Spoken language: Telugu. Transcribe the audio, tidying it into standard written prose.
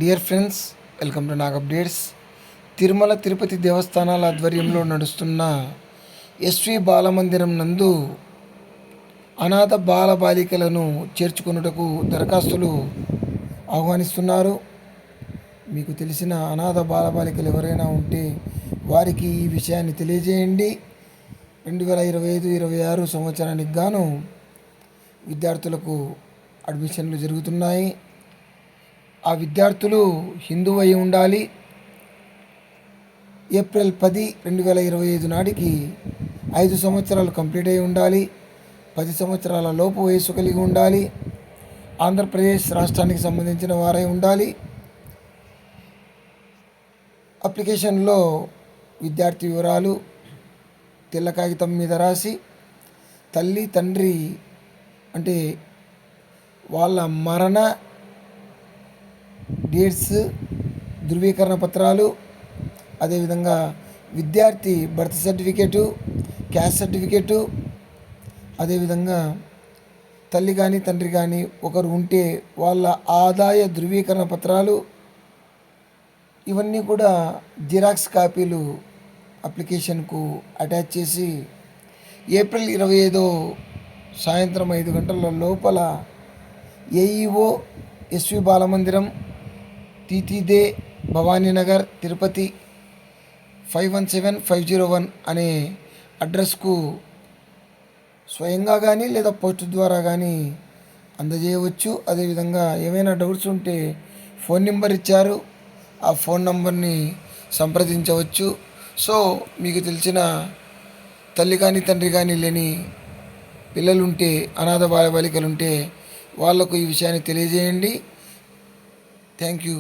Dear friends, welcome to Nag updates. Tirumala Tirupati దేవస్థానాల ఆధ్వర్యంలో నడుస్తున్న ఎస్వి బాలమందిరం నందు అనాథ బాల బాలికలను చేర్చుకొనుటకు దరఖాస్తులు ఆహ్వానిస్తున్నారు. మీకు తెలిసిన అనాథ బాల బాలికలు ఎవరైనా ఉంటే వారికి ఈ విషయాన్ని తెలియజేయండి. 2025-26 సంవత్సరానికి గాను విద్యార్థులకు అడ్మిషన్లు జరుగుతున్నాయి. ఆ విద్యార్థులు హిందువు అయి ఉండాలి. ఏప్రిల్ 10, 2025 నాటికి 5 సంవత్సరాలు కంప్లీట్ అయి ఉండాలి. 10 సంవత్సరాల లోపు వయసు కలిగి ఉండాలి. ఆంధ్రప్రదేశ్ రాష్ట్రానికి సంబంధించిన వారై ఉండాలి. అప్లికేషన్లో విద్యార్థి వివరాలు తెల్ల కాగితం మీద రాసి తల్లి తండ్రి అంటే వాళ్ళ మరణ డేట్స్, ధృవీకరణ పత్రాలు, అదేవిధంగా విద్యార్థి బర్త్ సర్టిఫికేటు, క్యాస్ట్ సర్టిఫికేటు, అదేవిధంగా తల్లి కానీ తండ్రి కానీ ఒకరు ఉంటే వాళ్ళ ఆదాయ ధృవీకరణ పత్రాలు, ఇవన్నీ కూడా జిరాక్స్ కాపీలు అప్లికేషన్కు అటాచ్ చేసి ఏప్రిల్ 25 సాయంత్రం 5 గంటల లోపల ఏఈఓ ఎస్వి బాలమందిరం, తీతీదే, భవానీనగర్, తిరుపతి 517501 అనే అడ్రస్కు స్వయంగా కానీ లేదా పోస్ట్ ద్వారా కానీ అందజేయవచ్చు. అదేవిధంగా ఏమైనా డౌట్స్ ఉంటే ఫోన్ నెంబర్ ఇచ్చారు, ఆ ఫోన్ నెంబర్ని సంప్రదించవచ్చు. సో మీకు తెలిసిన తల్లి కానీ తండ్రి కానీ లేని పిల్లలుంటే, అనాథ బాలికలుంటే వాళ్లకు ఈ విషయాన్ని తెలియజేయండి. Thank you.